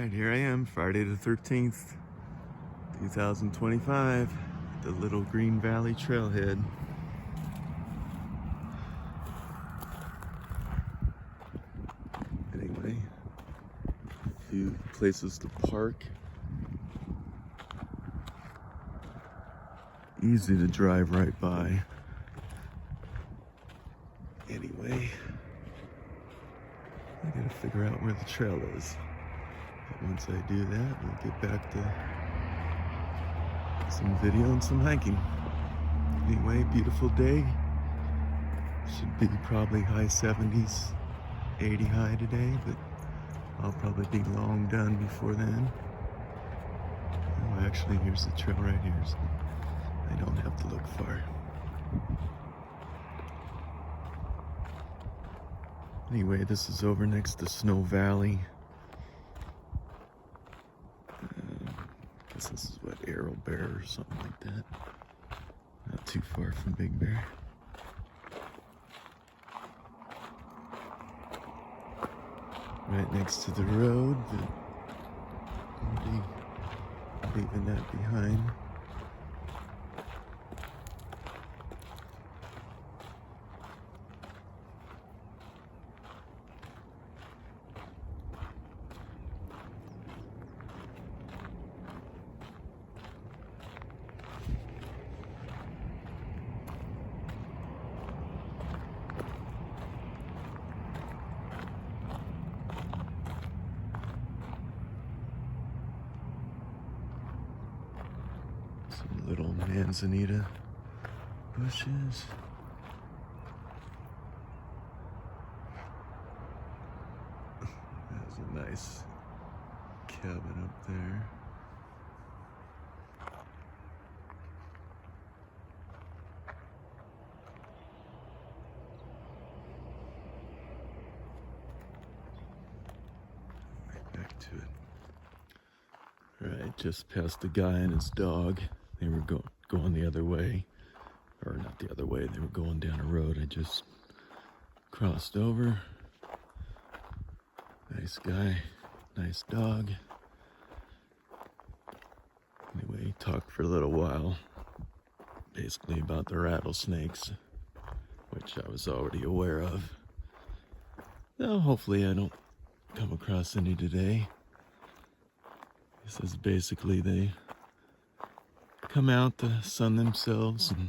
Alright, here I am, Friday the 13th, 2025, the Little Green Valley Trailhead. Anyway, a few places to park. Easy to drive right by. Anyway, I gotta figure out where the trail is. But once I do that, we'll get back to some video and some hiking. Anyway, beautiful day. Should be probably high 70s, 80 high today, but I'll probably be long done before then. Oh, actually, here's the trail right here, so I don't have to look far. Anyway, this is over next to Snow Valley. I guess this is what, Arrow Bear or something like that. Not too far from Big Bear. Right next to the road, but I'll be leaving that behind. Some little manzanita bushes. There's a nice cabin up there. Right back to it. Right, just past the guy and his dog. They were going the other way, or not the other way, they were going down a road. I just crossed over. Nice guy, nice dog. Anyway, talked for a little while, basically about the rattlesnakes, which I was already aware of. Now, hopefully I don't come across any today. He says basically they come out to sun themselves and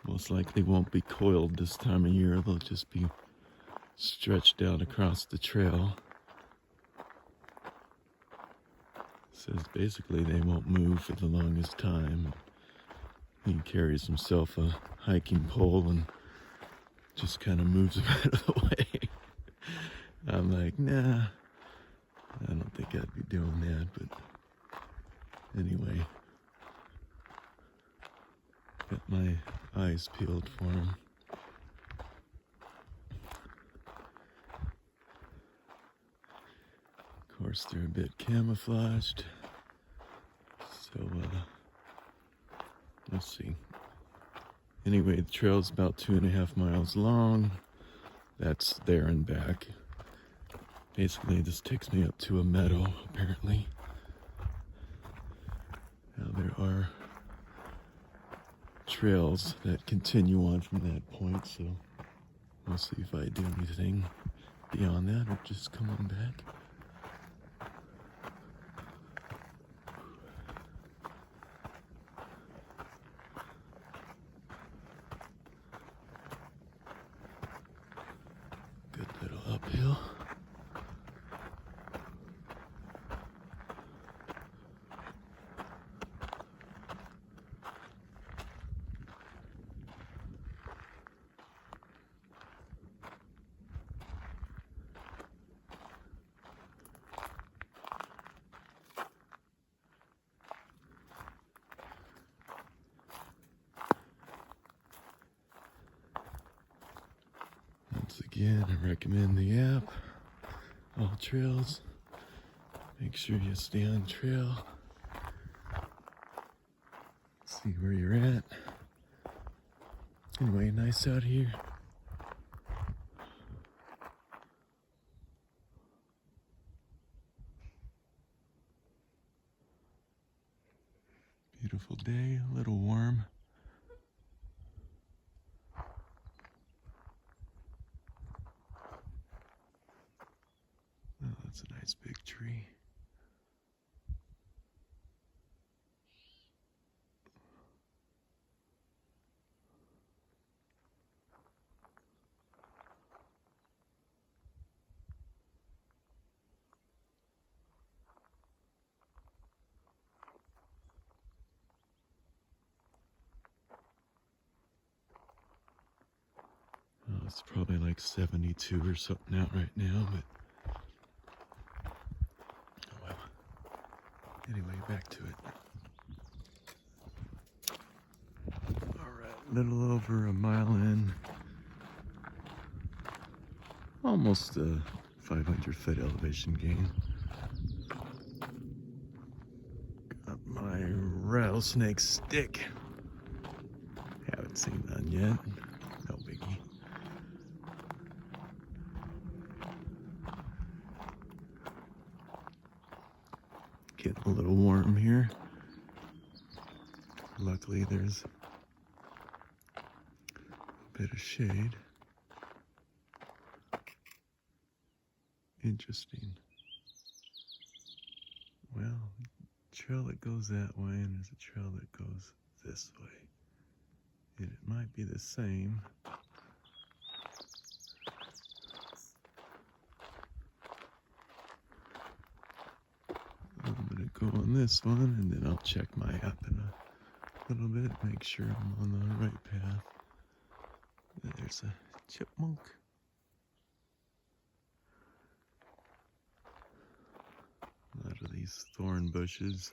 most likely won't be coiled this time of year. They'll just be stretched out across the trail. Says basically they won't move for the longest time. He carries himself a hiking pole and just kind of moves him out of the way. I'm like, nah, I don't think I'd be doing that, but anyway, got my eyes peeled for him. Of course, they're a bit camouflaged, so let's see. Anyway, the trail's about 2.5 miles long. That's there and back. Basically, this takes me up to a meadow, apparently. Now, there are trails that continue on from that point, so we'll see if I do anything beyond that or just come on back. Good little uphill. Once again, I recommend the app, All Trails. Make sure you stay on trail. See where you're at. Anyway, nice out here. beautiful day, a little warm. Oh, that's a nice big tree. Oh, it's probably like 72 or something out right now, but oh well. Anyway, back to it. Alright, little over a mile in. Almost a 500-foot elevation gain. Got my rattlesnake stick. Haven't seen none yet. No biggie. Getting a little warm here. Luckily there's a bit of shade. Interesting. Well, the trail that goes that way and there's a trail that goes this way. And it might be the same. I'm gonna go on this one and then I'll check my app in a little bit, make sure I'm on the right path. There's a chipmunk. Out of these thorn bushes.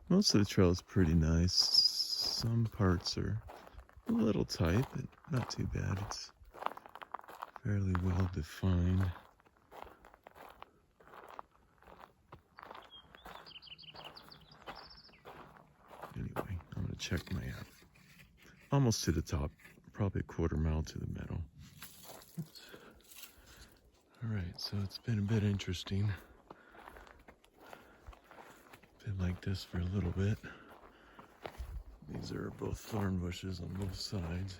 Most of the trail is pretty nice. Some parts are a little tight, but not too bad. It's fairly well defined. Anyway, I'm gonna check my app. Almost to the top, probably a quarter mile to the middle. Alright, so it's been a bit interesting. Been like this for a little bit. These are both thorn bushes on both sides.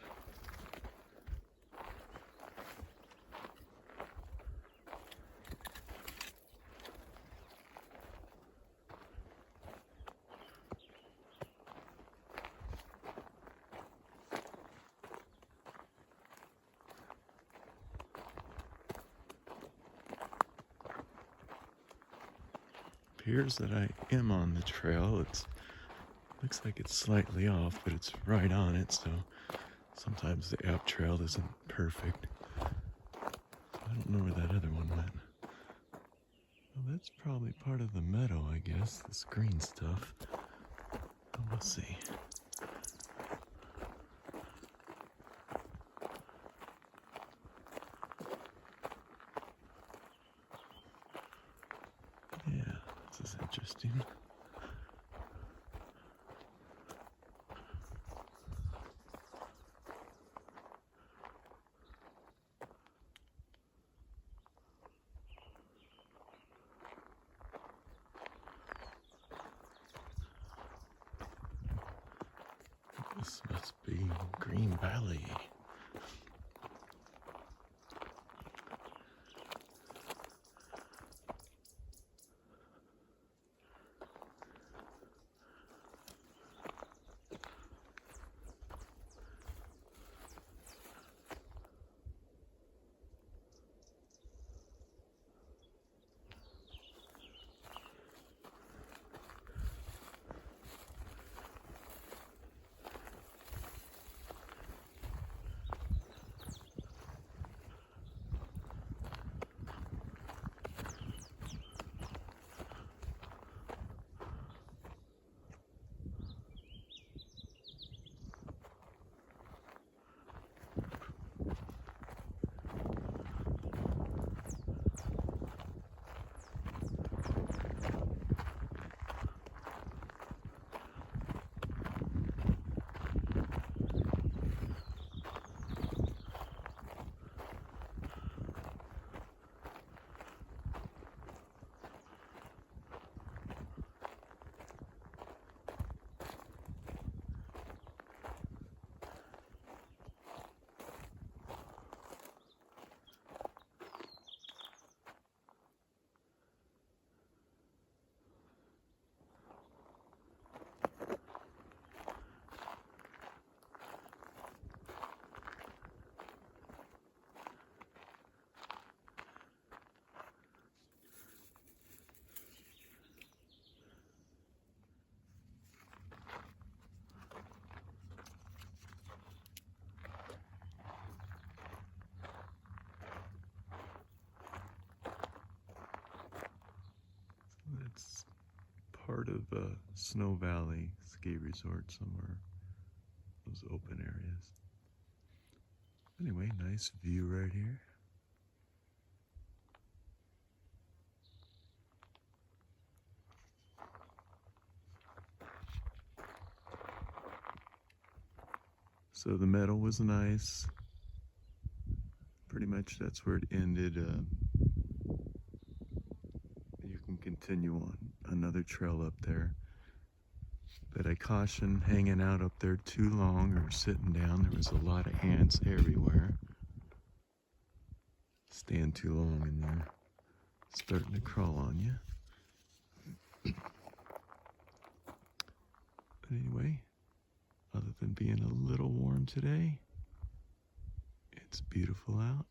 Appears that I am on the trail. It looks like it's slightly off, but it's right on it, so sometimes the app trail isn't perfect. I don't know where that other one went. Well, that's probably part of the meadow, I guess, this green stuff. But we'll see. Yeah, this is interesting. This must be Green Valley. part of Snow Valley Ski Resort somewhere. Those open areas. Anyway, nice view right here. So the meadow was nice. Pretty much that's where it ended. You can continue on another trail up there. But I caution hanging out up there too long or sitting down. There was a lot of ants everywhere. Stand too long and they're starting to crawl on you. But anyway, other than being a little warm today, it's beautiful out.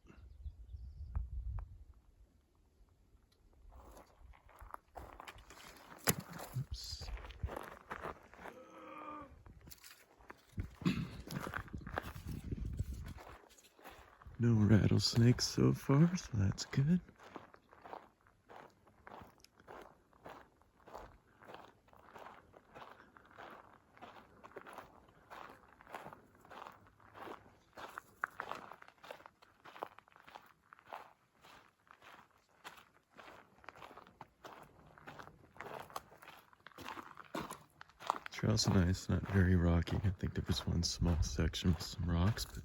Oops. No rattlesnakes so far, so that's good. Trail's nice, not very rocky. I think there was one small section with some rocks, but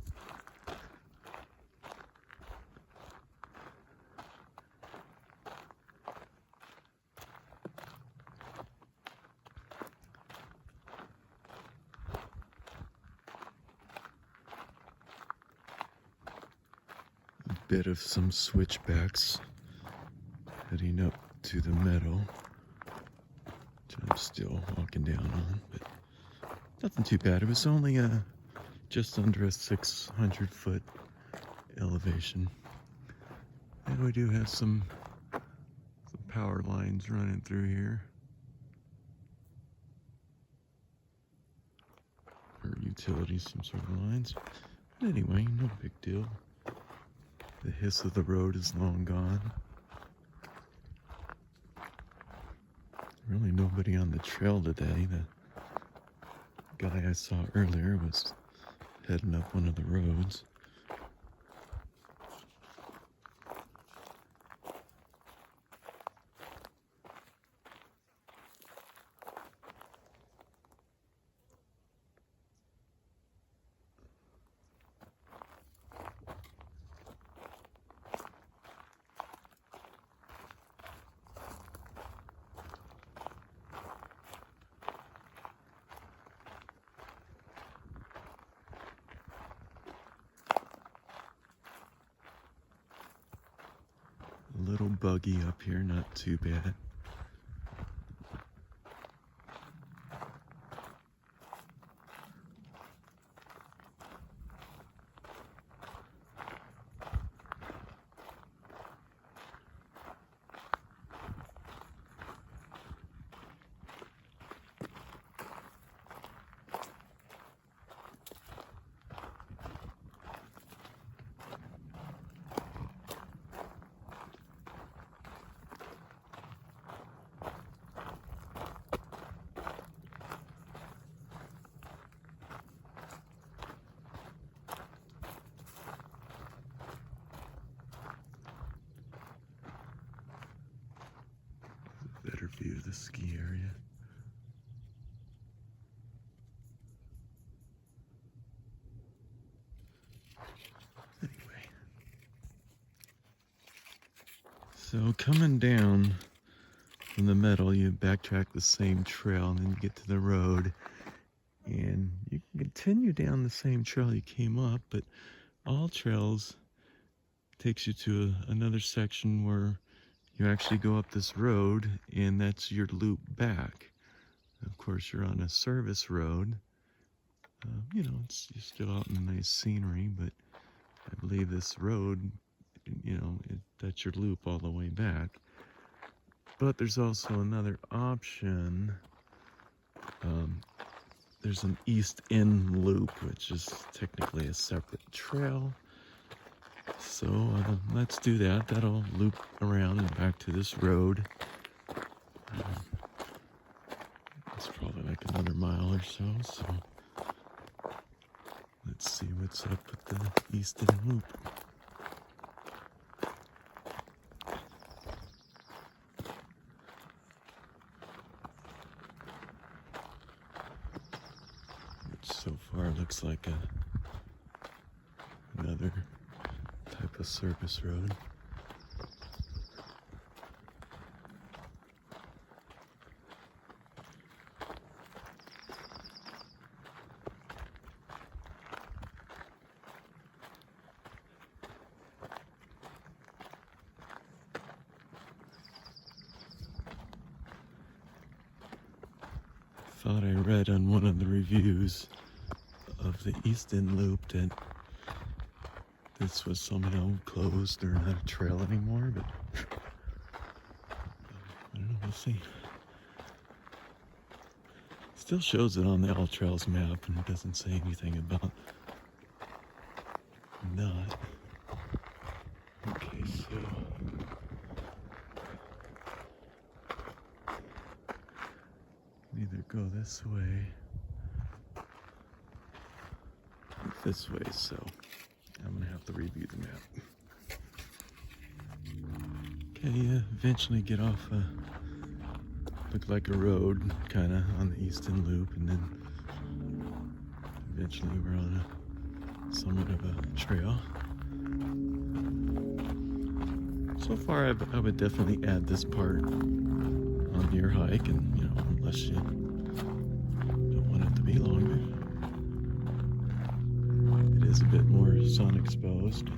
a bit of some switchbacks heading up to the meadow, which I'm still walking down on, but nothing too bad. It was only just under a 600-foot elevation. And we do have some power lines running through here. Or utilities, some sort of lines. But anyway, no big deal. The hiss of the road is long gone. Really nobody on the trail today. The guy I saw earlier was heading up one of the roads. A little buggy up here, not too bad. Better view of the ski area. Anyway, so coming down from the meadow, you backtrack the same trail and then you get to the road and you can continue down the same trail you came up, but all trails takes you to another section where you actually go up this road and that's your loop back. Of course, you're on a service road. You know, you're still out in nice scenery, but I believe this road, you know, that's your loop all the way back. But there's also another option. There's an East End loop, which is technically a separate trail. So let's do that. That'll loop around and back to this road. It's probably like another mile or so, so let's see what's up with the Easton Loop. Which so far looks like another type of service road. Thought I read on one of the reviews of the Easton Loop that this was somehow closed or not a trail anymore, but I don't know, we'll see. Still shows it on the All Trails map and it doesn't say anything about not. Okay, so either go this way or this way, so I'm gonna have to review the map. Okay, eventually get off looked like a road kind of on the Easton Loop, and then eventually we're on somewhat of a trail. So far I would definitely add this part on your hike, and you know, unless you don't want it to be longer. It is a bit more sun exposed.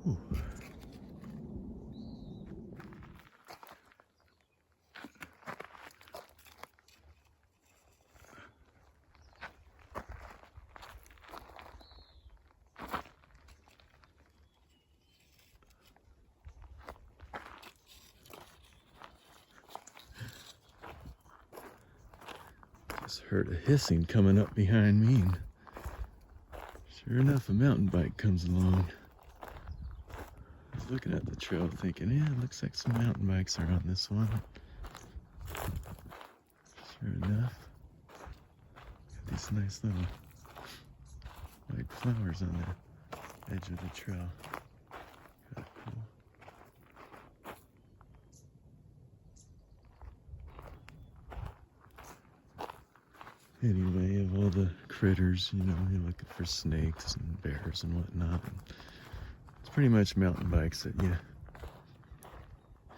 Ooh. Just heard a hissing coming up behind me, and sure enough, a mountain bike comes along. I was looking at the trail thinking, yeah, it looks like some mountain bikes are on this one. Sure enough, got these nice little white flowers on the edge of the trail. Kinda cool. Anyway, of all the critters, you know, you're looking for snakes and bears and whatnot. And it's pretty much mountain bikes that you're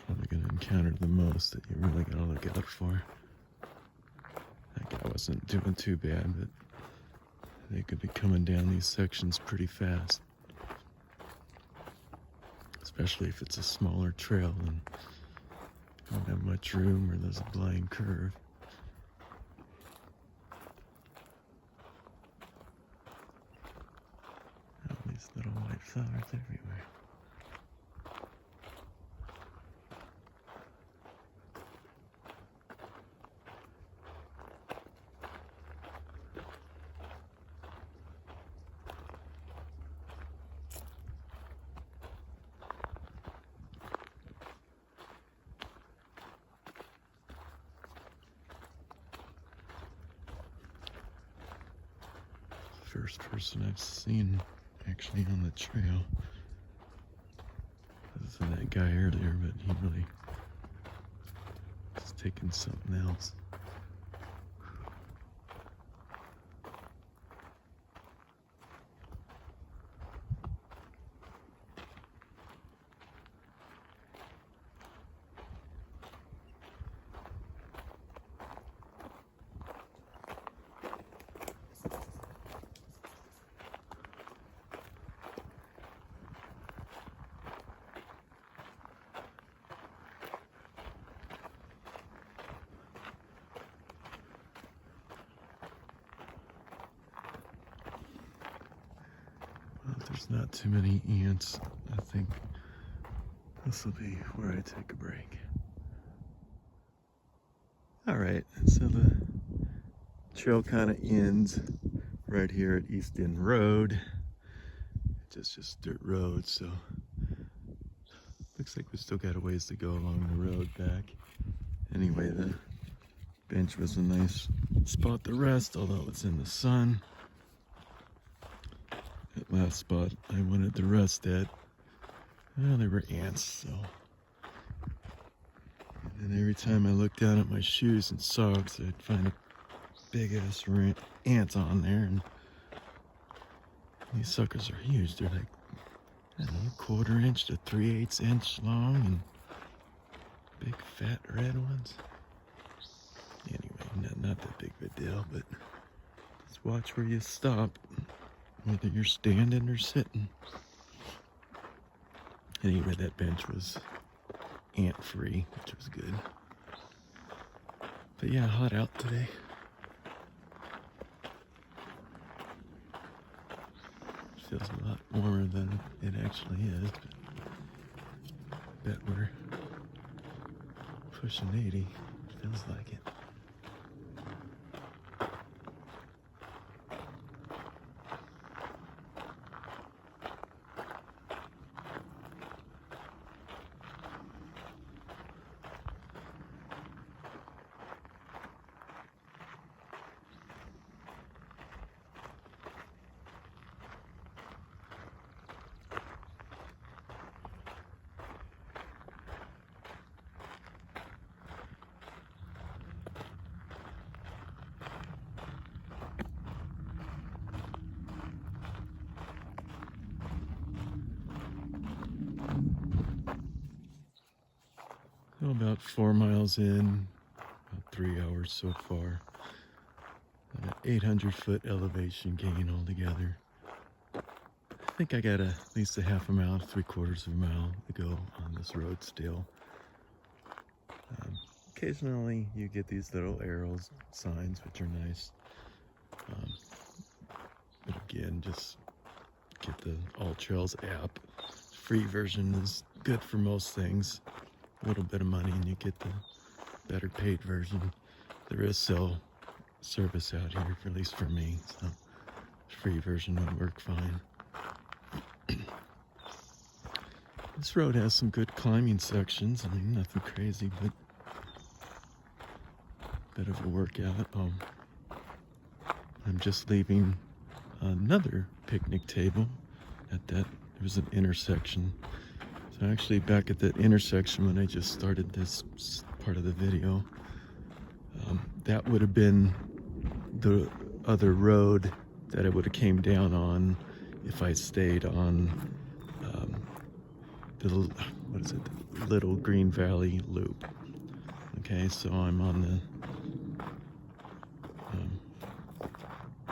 probably going to encounter the most, that you really got to look out for. That guy wasn't doing too bad, but they could be coming down these sections pretty fast. Especially if it's a smaller trail and you don't have much room or there's a blind curve. These little white flowers everywhere. First person I've seen actually on the trail. Other than that guy earlier, but he really was taking something else. There's not too many ants. I think this will be where I take a break. Alright, so the trail kind of ends right here at East End Road. It's just dirt road, so looks like we still got a ways to go along the road back. Anyway, the bench was a nice spot to rest, although it's in the sun. That last spot I wanted to rest at, well, there were ants, so. And every time I looked down at my shoes and socks, I'd find a big ass ant on there, and these suckers are huge. They're like, I don't know, 1/4 inch to 3/8 inch long, and big fat red ones. Anyway, not that big of a deal, but just watch where you stop, whether you're standing or sitting. Anyway, that bench was ant-free, which was good. But yeah, hot out today. Feels a lot warmer than it actually is, but I bet we're pushing 80. Feels like it. About 4 miles in, about 3 hours so far. An 800-foot elevation gain altogether. think I got at least a half a mile, 3/4 of a mile to go on this road still. Occasionally you get these little arrows, signs, which are nice. But again, just get the All Trails app. Free version is good for most things. A little bit of money and you get the better paid version. There is cell service out here, at least for me, so free version would work fine. This road has some good climbing sections. I mean, nothing crazy, but a bit of a workout. I'm just leaving another picnic table at that. It was an intersection. So actually back at that intersection when I just started this part of the video, that would have been the other road that I would have came down on if I stayed on the Little Green Valley Loop. Okay, so I'm on the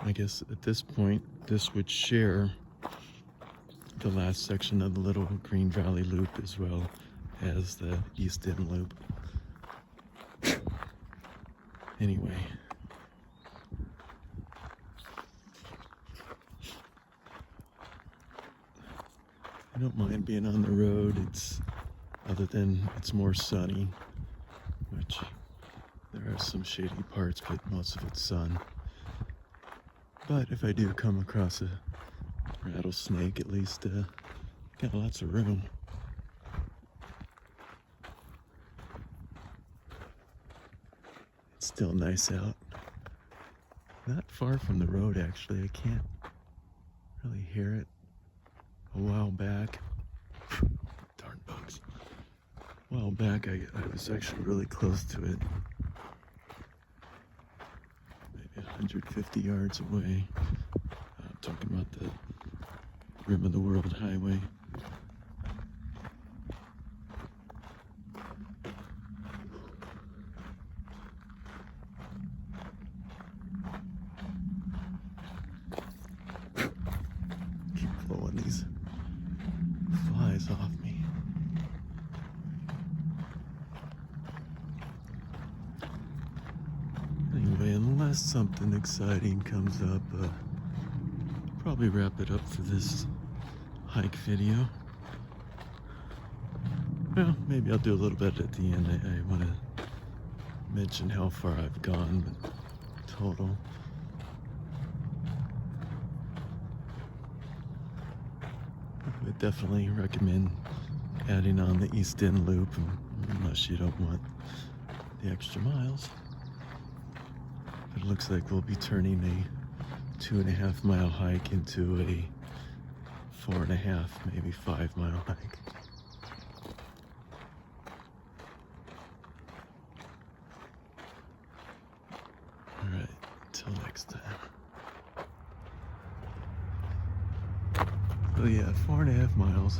I guess at this point this would share the last section of the Little Green Valley Loop as well as the East End Loop. Anyway, I don't mind being on the road. Other than it's more sunny, which there are some shady parts, but most of it's sun. But if I do come across a rattlesnake, at least got lots of room. It's still nice out. Not far from the road, actually. I can't really hear it. A while back, darn bugs. A while back, I was actually really close to it. Maybe 150 yards away. I'm talking about the Rim of the World Highway. Keep blowing these flies off me. Anyway, unless something exciting comes up, probably wrap it up for this hike video. Well, maybe I'll do a little bit at the end. I want to mention how far I've gone, but total. I would definitely recommend adding on the East End Loop, unless you don't want the extra miles. But it looks like we'll be turning a 2.5 mile hike into a 4.5, maybe 5 mile hike. Alright, till next time. So yeah, 4.5 miles.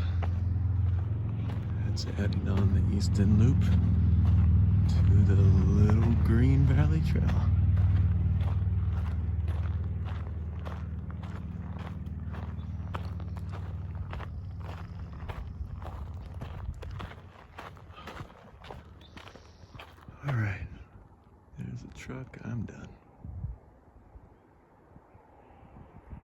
That's adding on the East End Loop to the Little Green Valley Trail. All right, there's a truck, I'm done.